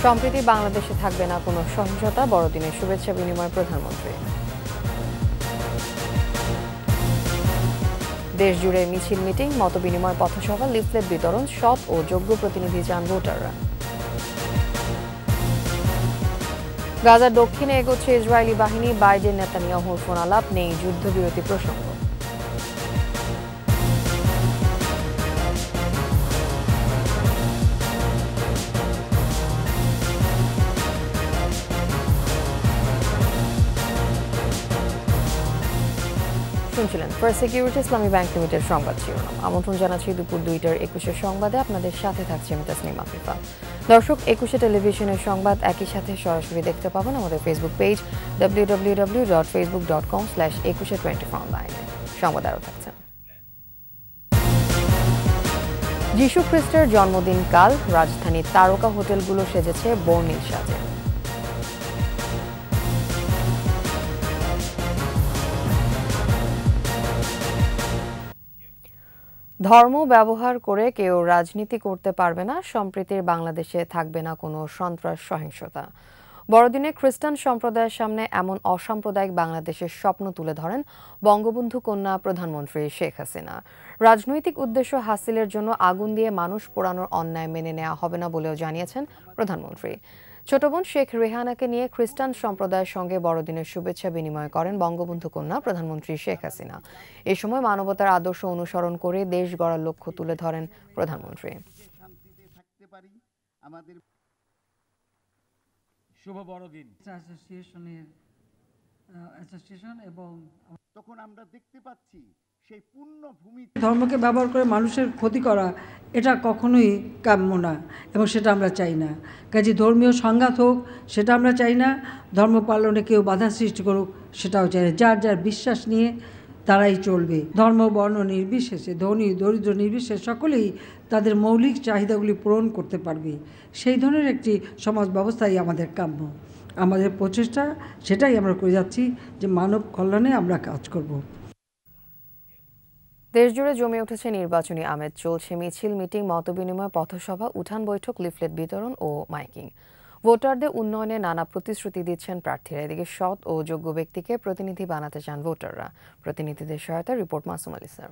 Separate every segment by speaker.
Speaker 1: সম্প্রতি বাংলাদেশে থাকবে না কোনো সহিংসতা, বড়দিনের শুভেচ্ছা বিনিময় প্রধানমন্ত্রী। দেশ জুড়ে মিছিল, মিটিং, মতবিনিময়, পথসভা, লিফলেট বিতরণ, সৎ ও যোগ্য প্রতিনিধি চান ভোটাররা। গাজার দক্ষিণে এগোচ্ছে ইসরায়েলি বাহিনী, বাইডেন নেতানিয়াহুর ফোন আলাপ, নেই যুদ্ধবিরতি প্রসঙ্গ। শুনছিলেন ফার্স্ট সিকিউরিটি ইসলামী ব্যাংক লিমিটেড সংবাদ শিরোনাম। আমন্ত্রণ জানাচ্ছি দুপুর 2টার 21 সংবাদে। আপনাদের সাথে থাকছি আমি তাসনিম আফিফা। দর্শক, 21 টেলিভিশনের সংবাদ একই সাথে সরাসরি দেখতে পাবেন আমাদের ফেসবুক পেজ www.facebook.com/2124 সংবাদ আরও থাকছেন। যিশু খ্রিস্টের জন্মদিন কাল, রাজধানীর তারকা হোটেলগুলো সেজেছে বর্ণিল সাজে। ধর্ম ব্যবহার করে কেউ রাজনীতি করতে পারবে না, সম্প্রীতির বাংলাদেশে থাকবে না কোনো সন্ত্রাস, সহিংসতা। বড়দিনে খ্রিস্টান সম্প্রদায়ের সামনে এমন অসাম্প্রদায়িক বাংলাদেশের স্বপ্ন তুলে ধরেন বঙ্গবন্ধু কন্যা প্রধানমন্ত্রী শেখ হাসিনা। রাজনৈতিক উদ্দেশ্য হাসিলের জন্য আগুন দিয়ে মানুষ পোড়ানোর অন্যায় মেনে নেওয়া হবে না বলেও জানিয়েছেন প্রধানমন্ত্রী। ছোট বোন শেখ রেহানাকে নিয়ে খ্রিস্টান সম্প্রদায়ের সঙ্গে বড়দিনের শুভেচ্ছা বিনিময় করেন বঙ্গবন্ধু কন্যা প্রধানমন্ত্রী শেখ হাসিনা। এ সময় মানবতার আদর্শ অনুসরণ করে দেশ গড়ার লক্ষ্য তুলে ধরেন প্রধানমন্ত্রী।
Speaker 2: শুভ বড়দিন অ্যাসোসিয়েশন। এবং তখন আমরা দেখতে পাচ্ছি সেই পূর্ণভূমি
Speaker 3: ধর্মকে ব্যবহার করে মানুষের ক্ষতি করা এটা কখনোই কাম্য না এবং সেটা আমরা চাই না। কাজে ধর্মীয় সংঘাত হোক সেটা আমরা চাই না, ধর্ম পালনে কেউ বাধা সৃষ্টি করুক সেটাও চাই না। যার যার বিশ্বাস নিয়ে তারাই চলবে। ধর্ম, বর্ণ নির্বিশেষে, ধনী দরিদ্র নির্বিশেষে সকলেই তাদের মৌলিক চাহিদাগুলি পূরণ করতে পারবে। সেই ধরনের একটি সমাজ ব্যবস্থাই আমাদের কাম্য। আমাদের প্রচেষ্টা সেটাই আমরা করে যাচ্ছি যে মানব কল্যাণে আমরা কাজ করব।
Speaker 1: দেশজুড়ে জমে উঠেছে নির্বাচনী আমেজ, চলছে মিছিল, মিটিং, মতবিনিময়, পথসভা, উঠান বৈঠক, লিফলেট বিতরণ ও মাইকিং। ভোটারদের উন্নয়নে নানা প্রতিশ্রুতি দিচ্ছেন প্রার্থীরা। এদিকে সৎ ও যোগ্য ব্যক্তিকে প্রতিনিধি বানাতে চান ভোটাররা। প্রতিনিধিদের সহায়তায় রিপোর্ট মাসুম আলী স্যার।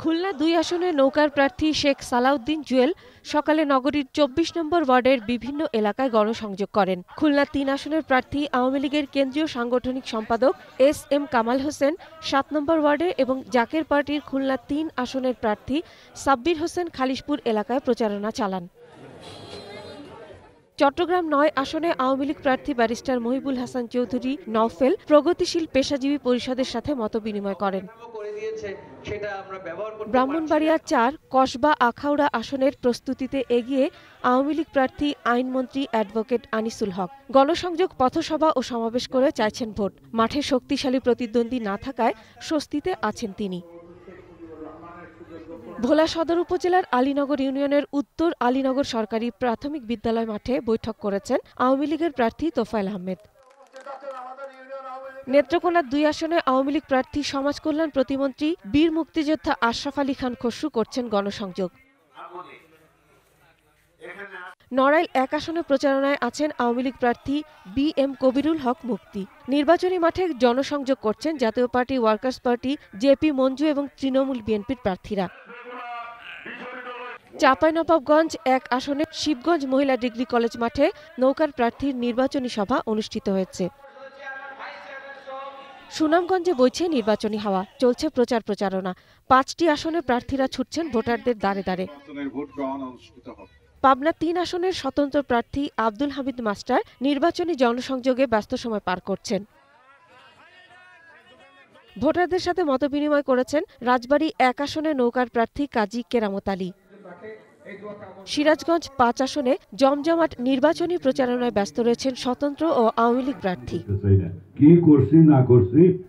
Speaker 4: খুলনা 2 আসনের নৌকার প্রার্থী শেখ সালাউদ্দিন জুয়েল সকালে নগরীর 24 নম্বর ওয়ার্ডের বিভিন্ন এলাকায় গণসংযোগ করেন। খুলনা 3 আসনের প্রার্থী আওয়ামী লীগের কেন্দ্রীয় সাংগঠনিক সম্পাদক SM কামাল হোসেন 7 নম্বর ওয়ার্ডে এবং জাকের পার্টির খুলনা 3 আসনের প্রার্থী সাব্বির হোসেন খালিশপুর এলাকায় প্রচারণা চালান। চট্টগ্রাম 9 আসনে আওয়ামী লীগ প্রার্থী ব্যারিস্টার মহিবুল হাসান চৌধুরী নওফেল প্রগতিশীল পেশাজীবী পরিষদের সাথে মতবিনিময় করেন। ব্রাহ্মণবাড়িয়া 4 কসবা আখাউড়া আসনের প্রস্তুতিতে এগিয়ে আওয়ামী লীগ প্রার্থী আইনমন্ত্রী অ্যাডভোকেট আনিসুল হক গণসংযোগ, পথসভা ও সমাবেশ করে চাইছেন ভোট। মাঠে শক্তিশালী প্রতিদ্বন্দ্বী না থাকায় স্বস্তিতে আছেন তিনি। ভোলা সদর উপজেলার আলীনগর ইউনিয়নের উত্তর আলীনগর সরকারি প্রাথমিক বিদ্যালয় মাঠে বৈঠক করেছেন আওয়ামী লীগের প্রার্থী তোফায়েল আহমেদ। নেত্রকোনা 2 আসনে আওয়ামী লীগ প্রার্থী সমাজ কল্যাণ প্রতিমন্ত্রী বীর মুক্তিযোদ্ধা আশরাফ আলী খান খসরু করছেন গণসংযোগ। নড়াইল 1 আসনে প্রচারণায় আছেন আওয়ামী লীগ প্রার্থী BM কবিরুল হক মুক্তি। নির্বাচনী মাঠে জনসংযোগ করছেন জাতীয় party, workers party, JP Manju এবং তৃণমূল বিএনপির প্রার্থীরা। চাঁপাইনবাবগঞ্জ 1 আসনে শিবগঞ্জ মহিলা ডিগ্রি কলেজ মাঠে নৌকার প্রার্থীর নির্বাচনী সভা অনুষ্ঠিত হয়েছে। সুনামগঞ্জে বইছে নির্বাচনী হাওয়া, চলছে প্রচার প্রচারণা। 5টি আসনে প্রার্থীরা ছুটছেন ভোটারদের দ্বারে দ্বারে। পাবনা 3 আসনের স্বতন্ত্র প্রার্থী আব্দুল হামিদ মাস্টার নির্বাচনী জনসংযোগে ব্যস্ত সময় পার করছেন। ভোটারদের সাথে মতবিনিময় করেছেন রাজবাড়ী 1 আসনে নৌকার প্রার্থী কাজী কেরামত আলী। সিরাজগঞ্জ 5 আসনে জমজমাট নির্বাচনী প্রচারণায় ব্যস্ত রয়েছেন স্বতন্ত্র ও আওয়ামী লীগ প্রার্থী।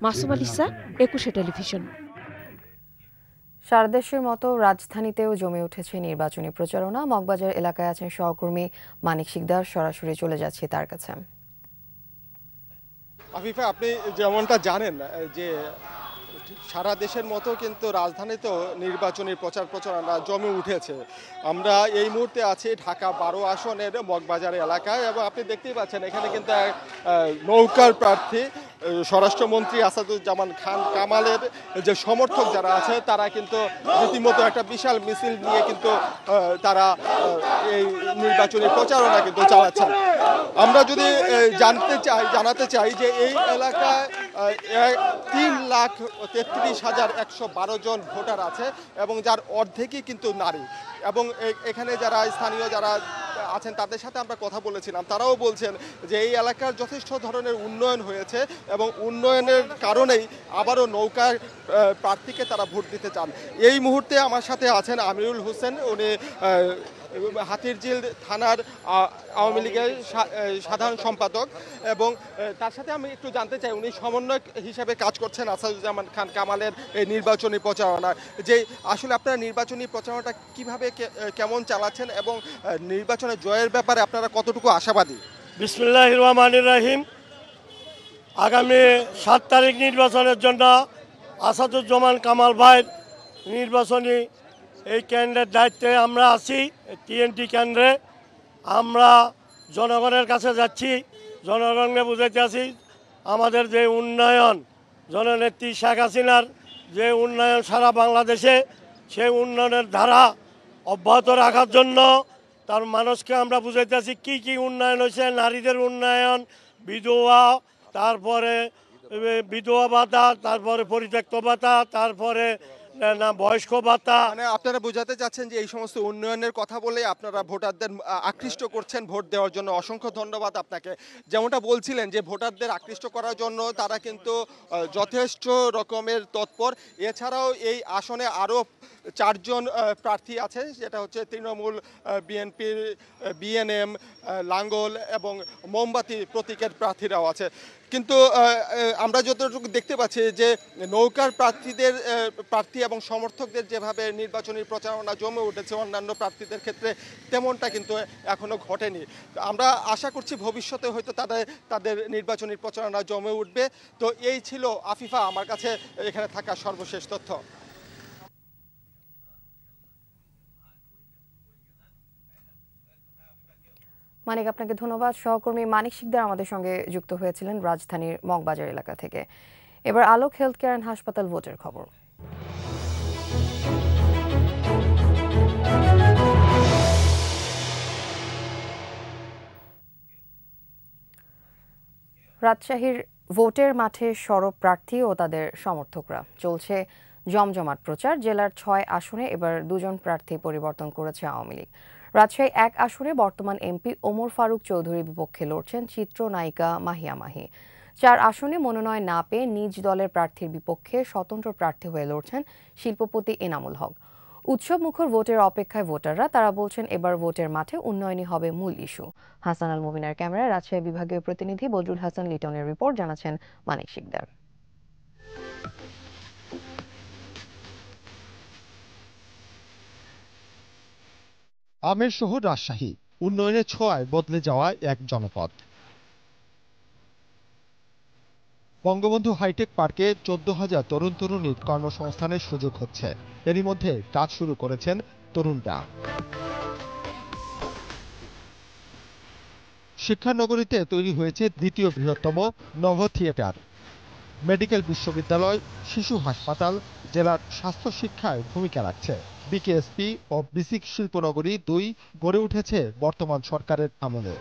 Speaker 4: Masum Ali sir, 21 television.
Speaker 1: সারা দেশের মতো রাজধানীতেও জমে উঠেছে নির্বাচনী প্রচারণা। মগবাজার এলাকায় আছেন সহকর্মী মানিক শিকদার, সরাসরি চলে যাচ্ছে তার কাছে।
Speaker 5: আফিফা, আপনি যেমনটা জানেন যে সারা দেশের মতো কিন্তু রাজধানীতেও নির্বাচনী প্রচারণা জমে উঠেছে। আমরা এই মুহূর্তে আছি ঢাকা 12 আসনের মগবাজার এলাকায় এবং আপনি দেখতেই পাচ্ছেন এখানে কিন্তু নৌকার প্রার্থী স্বরাষ্ট্রমন্ত্রী আসাদুজ্জামান খান কামালের যে সমর্থক যারা আছে তারা কিন্তু রীতিমতো একটা বিশাল মিছিল নিয়ে কিন্তু তারা এই নির্বাচনী প্রচারণা কিন্তু চালাচ্ছেন। আমরা যদি জানাতে চাই যে এই এলাকায় 3,33,112 জন ভোটার আছে এবং যার অর্ধেকই কিন্তু নারী। এবং এখানে যারা স্থানীয় যারা আছেন তাদের সাথে আমরা কথা বলেছিলাম, তারাও বলছেন যে এই এলাকার যথেষ্ট ধরনের উন্নয়ন হয়েছে এবং উন্নয়নের কারণেই আবারও নৌকার প্রার্থীকে তারা ভোট দিতে চান। এই মুহূর্তে আমার সাথে আছেন আমিরুল হোসেন, উনি হাতিরঝিল থানার আওয়ামী লীগের সাধারণ সম্পাদক এবং তার সাথে আমি একটু জানতে চাই উনি সমন্বয়ক হিসেবে কাজ করছেন আসাদুজ্জামান খান কামালের এই নির্বাচনী প্রচারণা, যে আসলে আপনারা নির্বাচনী প্রচারণাটা কিভাবে কেমন চালাচ্ছেন এবং নির্বাচনে জয়ের ব্যাপারে আপনারা কতটুকু আশাবাদী?
Speaker 6: বিসমিল্লাহির রহমানির রহিম। আগামী 7 তারিখ নির্বাচনের জন্য আসাদুজ্জামান কামাল ভাইয়ের নির্বাচনী এই কেন্দ্রের দায়িত্বে আমরা আছি। TNT কেন্দ্রে আমরা জনগণের কাছে যাচ্ছি, জনগণকে বুঝাইতে আছি আমাদের যে উন্নয়ন, জননেত্রী শেখ হাসিনার যে উন্নয়ন সারা বাংলাদেশে, সেই উন্নয়নের ধারা অব্যাহত রাখার জন্য তার মানুষকে আমরা বুঝাইতে আছি কী কী উন্নয়ন হয়েছে। নারীদের উন্নয়ন, বিধবা, তারপরে বিধবা ভাতা, তারপরে পরিত্যক্ত ভাতা, তারপরে বয়স্ক ভাতা।
Speaker 5: মানে আপনারা বোঝাতে চাচ্ছেন যে এই সমস্ত উন্নয়নের কথা বলে আপনারা ভোটারদের আকৃষ্ট করছেন ভোট দেওয়ার জন্য। অসংখ্য ধন্যবাদ আপনাকে। যেমনটা বলছিলেন যে ভোটারদের আকৃষ্ট করার জন্য তারা কিন্তু যথেষ্ট রকমের তৎপর। এছাড়াও এই আসনে আরও 4 জন প্রার্থী আছে, যেটা হচ্ছে তৃণমূল, বিএনপির BNM, লাঙ্গল এবং মোমবাতি প্রতীকের প্রার্থীরাও আছে। কিন্তু আমরা যতটুকু দেখতে পাচ্ছি যে নৌকার প্রার্থী এবং সমর্থকদের যেভাবে নির্বাচনী প্রচারণা জমে উঠেছে অন্যান্য প্রার্থীদের ক্ষেত্রে তেমনটা কিন্তু এখনও ঘটেনি। আমরা আশা করছি ভবিষ্যতে হয়তো তাদের নির্বাচনী প্রচারণা জমে উঠবে। তো এই ছিল আফিফা আমার কাছে এখানে থাকা সর্বশেষ তথ্য।
Speaker 1: মানিক, আপনাকে ধন্যবাদ। সহকর্মী মানিক শিকদার আমাদের সঙ্গে যুক্ত হয়েছিলেন রাজধানীর মগবাজার এলাকা থেকে। এবার আলোক হেলথ কেয়ার অ্যান্ড হাসপাতাল ভোটের খবর। রাজশাহীর ভোটের মাঠে সরব প্রার্থী ও তাদের সমর্থকরা। চলছে জমজমাট প্রচার। জেলার 6 আসনে এবার 2 জন প্রার্থী পরিবর্তন করেছে আওয়ামী লীগ। রাজশাহী 1 আসনে বর্তমান এমপি ওমর ফারুক চৌধুরীর বিপক্ষে লড়ছেন চিত্রনায়িকা মাহিয়া মাহি। 4 আসনে মনোনয়ন না পেয়ে নিজ দলের প্রার্থীর বিপক্ষে স্বতন্ত্র প্রার্থী হয়ে লড়ছেন শিল্পপতি এনামুল হক। উৎসব মুখর ভোটের অপেক্ষায় ভোটাররা। তারা বলছেন এবার ভোটের মাঠে উন্নয়নই হবে মূল ইস্যু। হাসান আল মুবিনের ক্যামেরায় রাজশাহী বিভাগীয় প্রতিনিধি বজরুল হাসান লিটনের রিপোর্ট, জানাচ্ছেন মানিক শিকদার।
Speaker 7: আমের শহর রাজশাহী, উন্নয়নের ছোঁয়ায় বদলে যাওয়া এক জনপদ। বঙ্গবন্ধু হাইটেক পার্কে 14,000 তরুণ তরুণীর কর্মসংস্থানের সুযোগ হচ্ছে। এরই মধ্যে কাজ শুরু করেছেন তরুণরা। শিক্ষানগরীতে তৈরি হয়েছে দ্বিতীয় বৃহত্তম নভ থিয়েটার, মেডিকেল বিশ্ববিদ্যালয়, শিশু হাসপাতাল জেলার স্বাস্থ্য শিক্ষায় ভূমিকা রাখছে। বিকেএসপি ও বিসিক শিল্পনগরী 2 গড়ে উঠেছে বর্তমান সরকারের আমলে।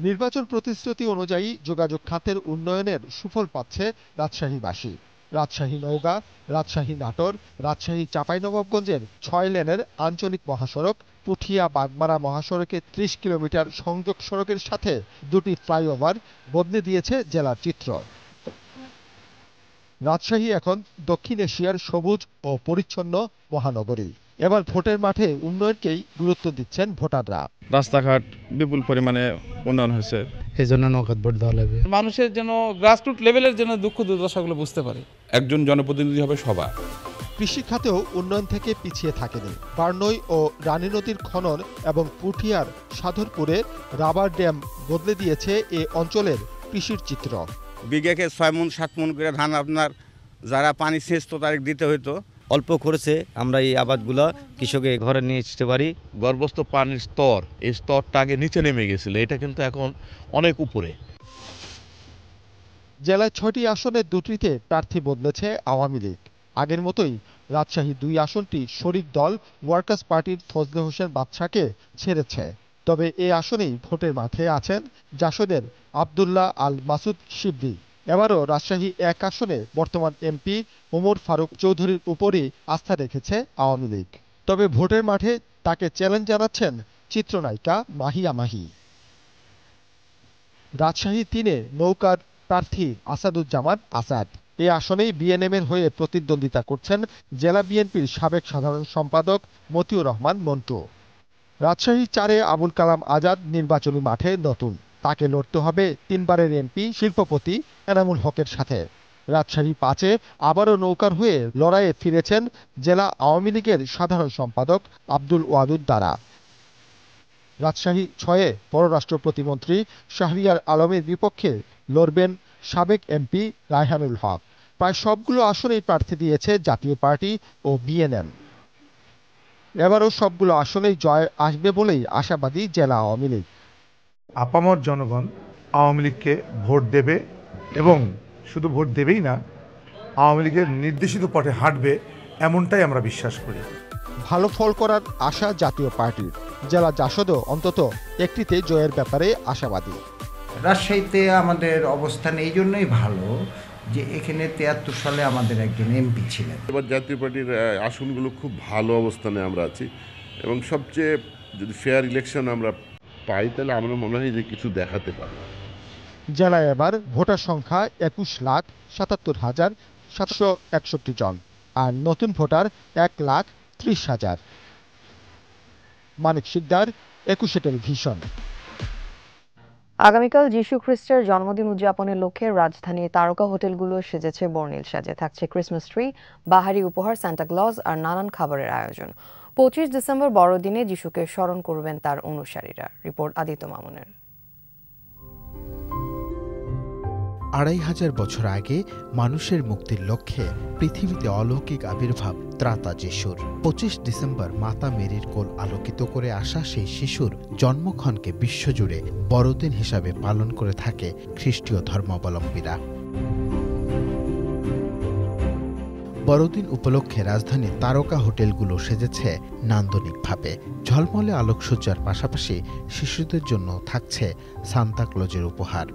Speaker 7: নির্বাচন প্রতিশ্রুতি অনুযায়ী যোগাযোগ খাতের উন্নয়নের সুফল পাচ্ছে রাজশাহীবাসী। রাজশাহী নওগাঁ, রাজশাহী নাটোর, রাজশাহী চাঁপাইনবাবগঞ্জের 6 লেনের আঞ্চলিক মহাসড়ক পুঠিয়া বাগমারা মহাসড়কে 30 কিলোমিটার সংযোগ সড়কের সাথে 2টি ফ্লাইওভার বদলে দিয়েছে জেলার চিত্র। রাজশাহী এখন দক্ষিণ এশিয়ার সবুজ ও পরিচ্ছন্ন মহানগরী। এবার ভোটের মাঠে উন্নয়নকেই গুরুত্ব দিচ্ছেন ভোটাররা।
Speaker 8: রাস্তাঘাট বিপুল পরিমাণে উন্নয়ন হয়েছে,
Speaker 9: এই জন্য নৌকাত ভোট দেওয়া লাগবে।
Speaker 10: মানুষের যেন গ্রাসরুট লেভেলের যেন দুঃখ দুর্দশাগুলো বুঝতে পারে।
Speaker 8: একজন জনপ্রতিনিধি হবে সভা।
Speaker 7: কৃষি খাতেও উন্নয়ন থেকে পিছিয়ে থাকেনি। বার্নই ও রানী নদীর খনন এবং পুঠিয়ার সাধরপুরে রাবার ড্যাম বদলে দিয়েছে এ অঞ্চলের কৃষির চিত্র।
Speaker 11: বিঘাকে 6 মণ 7 মণ করে ধান আপনার যারা পানি সেচ তো তারিখ দিতে হইতো।
Speaker 12: অল্প খরচে আমরা এই আবাদগুলো কৃষকের ঘরে নিয়ে আসতে পারি।
Speaker 13: গর্ভস্থ পানির স্তর, এই স্তরটা আগে নিচে নেমে গেছিল, এটা কিন্তু এখন অনেক উপরে।
Speaker 7: জেলায় ৬টি আসনের ২টিতে প্রার্থী বদলেছে আওয়ামী লীগ। আগের মতোই রাজশাহী ২ আসনটি শরিক দল ওয়ার্কার্স পার্টির ফজলে হোসেন বাদশাকে ছেড়েছে। তবে এই আসনেই ভোটের মাঠে আছেন জাসদের আবদুল্লাহ আল মাসুদ শিবলি। এবারও রাজশাহী ১ আসনে বর্তমান এমপি ওমর ফারুক চৌধুরীর উপরই আস্থা রেখেছে আওয়ামী লীগ। তবে ভোটের মাঠে তাকে চ্যালেঞ্জ জানাচ্ছেন চিত্রনায়িকা মাহিয়া মাহি। রাজশাহী ৩-এ নৌকার প্রার্থী আসাদুজ্জামান আসাদ। এই আসনেই বিএনএমের হয়ে প্রতিদ্বন্দ্বিতা করছেন জেলা বিএনপির সাবেক সাধারণ সম্পাদক মতিউর রহমান মন্টু। রাজশাহী ৪-এ আবুল কালাম আজাদ নির্বাচনী মাঠে নতুন। তাকে লড়তে হবে ৩বারের এমপি শিল্পপতি এনামুল হকের সাথে। রাজশাহী ৫-এ আবারও নৌকার হয়ে লড়াইয়ে ফিরেছেন জেলা আওয়ামী লীগের সাধারণ সম্পাদক আব্দুল ওয়াদুদ দারা। রাজশাহী ৬-এ পররাষ্ট্র প্রতিমন্ত্রী শাহরিয়ার আলমের বিপক্ষে লড়বেন সাবেক এমপি রায়হানুল হক। প্রায় সবগুলো আসনেই প্রার্থী দিয়েছে জাতীয় পার্টি ও বিএনএম। এবারও সবগুলো আসনেই জয় আসবে বলেই আশাবাদী জেলা আওয়ামী লীগ।
Speaker 14: আপামর জনগণ আওয়ামী লীগকে ভোট দেবে এবং শুধু ভোট দেবেই না, আওয়ামী লীগের নির্দেশিত পথে হাঁটবে, এমনটাই আমরা বিশ্বাস করি।
Speaker 7: ভালো ফল করার আশা জাতীয় পার্টির। জেলা জাসদও অন্তত একটিতে জয়ের ব্যাপারে আশাবাদী।
Speaker 15: রাজশাহীতে আমাদের অবস্থান এই জন্যই ভালো যে এখানে ৭৩ সালে আমাদের একজন এমপি ছিলেন।
Speaker 16: এবার জাতীয় পার্টির আসনগুলো খুব ভালো অবস্থানে আমরা আছি এবং সবচেয়ে যদি ফেয়ার ইলেকশন আমরা পাই তাহলে আমরা মনে হয় যে কিছু দেখাতে পারি।
Speaker 7: জেলায় এবার ভোটার সংখ্যা ২১,৭৭,৭৬১ জন আর নতুন ভোটার ১,৩০,০০০। মানিক শিকদার, ২১ টেলিভিশন।
Speaker 1: আগামীকাল যীশু খ্রিস্টের জন্মদিন উদযাপনের লক্ষ্যে রাজধানীর তারকা হোটেলগুলো সেজেছে বর্ণিল সাজে। থাকছে ক্রিসমাস ট্রি, বাহারি উপহার, সান্টা ক্লজ আর নানান খাবারের আয়োজন। ২৫ ডিসেম্বর বড়দিনে যীশুকে স্মরণ করবেন তার অনুসারীরা। রিপোর্ট আদিত্য মামুনের।
Speaker 17: ২৫০০ বছর আগে মানুষের মুক্তির লক্ষ্যে পৃথিবীতে অলৌকিক আবির্ভাব ত্রাতা যিশুর। ২৫ ডিসেম্বর মাতা মেরির কোল আলোকিত করে আসা সেই শিশুর জন্মক্ষণকে বিশ্বজুড়ে বড়দিন হিসাবে পালন করে থাকে খ্রিস্টীয় ধর্মাবলম্বীরা। বড়দিন উপলক্ষে রাজধানীর তারকা হোটেলগুলো সেজেছে নান্দনিকভাবে। ঝলমলে আলোকসজ্জার পাশাপাশি শিশুদের জন্য থাকছে সান্তা ক্লজের উপহার।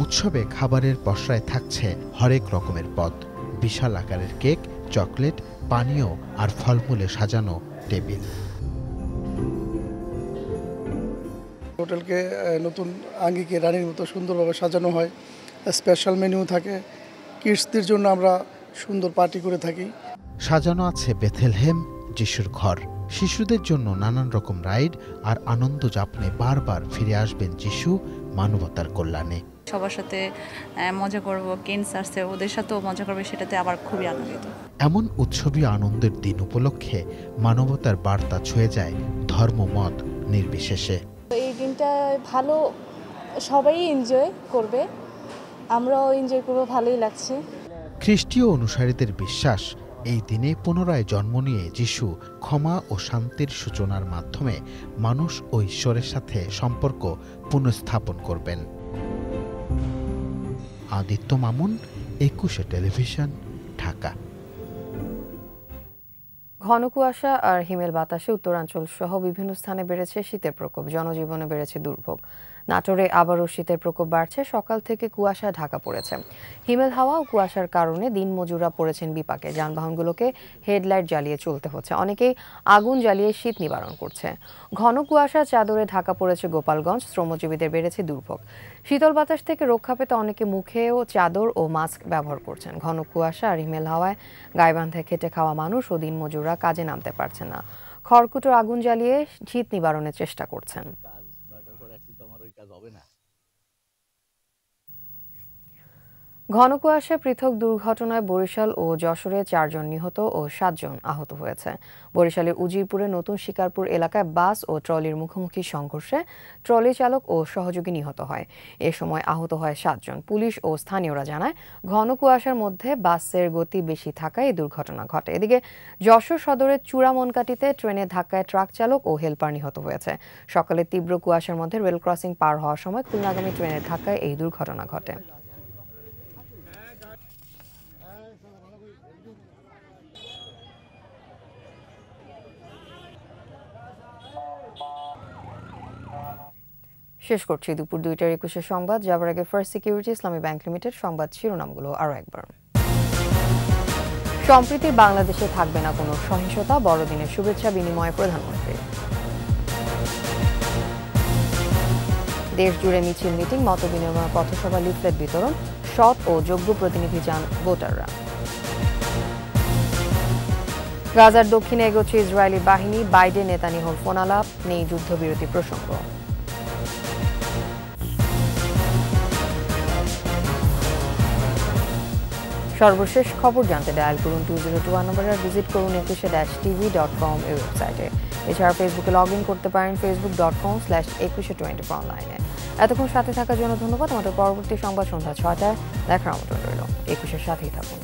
Speaker 17: উৎসবে খাবারের পসরায় থাকছে হরেক রকমের পদ, বিশাল আকারের কেক, চকলেট, পানীয় আর ফলমূলে সাজানো টেবিল।
Speaker 18: হোটেলকে নতুন আঙ্গিকে রানীর মতো সুন্দরভাবে সাজানো হয়। স্পেশাল মেনু থাকে, কিডসদের জন্য আমরা সুন্দর পার্টি করে থাকি।
Speaker 17: সাজানো আছে বেথেলহেম, যিশুর ঘর। শিশুদের জন্য নানান রকম রাইড আর আনন্দ যাপনে বারবার ফিরে আসবেন যিশু মানবতার কল্যাণে।
Speaker 19: সবার সাথে মজা করব, কিডস আসছে ওদের সাথেও মজা করবে, সেটাতে আবার খুবই আনন্দিত।
Speaker 17: এমন উৎসবী আনন্দের দিন উপলক্ষে মানবতার বার্তা ছুঁয়ে যায় ধর্মমত নির্বিশেষে।
Speaker 20: এই দিনটা ভালো, সবাই এনজয় করবে, আমরাও এনজয় করব, ভালোই লাগছে।
Speaker 17: খ্রিস্টীয় অনুসারীদের বিশ্বাস এই দিনে পুনরায় জন্ম নিয়ে যিশু ক্ষমা ও শান্তির সূচনার মাধ্যমে মানুষ ও ঈশ্বরের সাথে সম্পর্ক পুনঃস্থাপন করবেন। আদিত্য মামুন, ২১ টেলিভিশন, ঢাকা।
Speaker 1: ঘন কুয়াশা আর হিমেল বাতাসে উত্তরাঞ্চল সহ বিভিন্ন স্থানে বেড়েছে শীতের প্রকোপ, জনজীবনে বেড়েছে দুর্ভোগ। নাটোরে আবারও শীতের প্রকোপ বাড়ছে, সকাল থেকে কুয়াশা ঢাকা পড়েছে। হিমেল হাওয়া ও কুয়াশার কারণে দিনমজুররা পড়েছেন বিপাকে। যানবাহনগুলোকে হেডলাইট জ্বালিয়ে চলতে হচ্ছে, অনেকেই আগুন জ্বালিয়ে শীত নিবারণ করছে। ঘন কুয়াশা চাদরে ঢাকা পড়েছে গোপালগঞ্জ, শ্রমজীবীদের বেড়েছে দুর্ভোগ। শীতল বাতাস থেকে রক্ষা পেতে অনেকে মুখেও চাদর ও মাস্ক ব্যবহার করছেন। ঘন কুয়াশা আর হিমেল হাওয়ায় গাইবান্ধে খেটে খাওয়া মানুষ ও দিনমজুররা কাজে নামতে পারছেন না। খড়কুটোর আগুন জ্বালিয়ে শীত নিবারণের চেষ্টা করছেন। ঘন কুয়াশায় পৃথক দুর্ঘটনায় বরিশাল ও যশোরে 4 জন নিহত ও 7 জন আহত হয়েছে। বরিশালের উজিরপুরে নতুন শিকারপুর এলাকায় বাস ও ট্রলির মুখোমুখি সংঘর্ষে ট্রলি চালক ও সহযোগী নিহত হয়। এ সময় আহত হয় 7 জন। পুলিশ ও স্থানীয়রা জানায়, ঘন কুয়াশার মধ্যে বাসের গতি বেশি থাকায় এই দুর্ঘটনা ঘটে। এদিকে যশোর সদরের চূড়ামনকাটিতে ট্রেনের ধাক্কায় ট্রাক চালক ও হেলপার নিহত হয়েছে। সকালে তীব্র কুয়াশার মধ্যে রেল ক্রসিং পার হওয়ার সময় খুলনাগামী ট্রেনের ধাক্কায় এই দুর্ঘটনা ঘটে। শেষ করছি দুপুর 2টার 21 সংবাদ। যাবার আগে ফার্স্ট সিকিউরিটি ইসলামী ব্যাংক লিমিটেড সংবাদ শিরোনামগুলো আরও একবার। সম্প্রতি বাংলাদেশে থাকবে না কোনো সহিংসতা, বড়দিনের শুভেচ্ছা বিনিময়ে প্রধানমন্ত্রী। দেশ জুড়ে মিছিল, মিটিং, মতবিনিময়, পথসভা, লিফলেট বিতরণ, সৎ ও যোগ্য প্রতিনিধি চান ভোটাররা। গাজার দক্ষিণে এগোচ্ছে ইসরায়েলি বাহিনী, বাইডেন নেতানিয়াহুর ফোনালাপ, নেই যুদ্ধবিরতি প্রসঙ্গ। সর্বশেষ খবর জানতে ডায়াল করুন 2021 নম্বরে, আর ভিজিট করুন ekushe-tv.com এই ওয়েবসাইটে। এছাড়া ফেসবুকে লগ ইন করতে পারেন facebook.com/ekushe24 অনলাইনে। এতক্ষণ সাথে থাকার জন্য ধন্যবাদ। আমাদের পরবর্তী সংবাদ সন্ধ্যা 6টায় দেখার আমন্ত্রণ রইল। একুশের সাথেই থাকুন।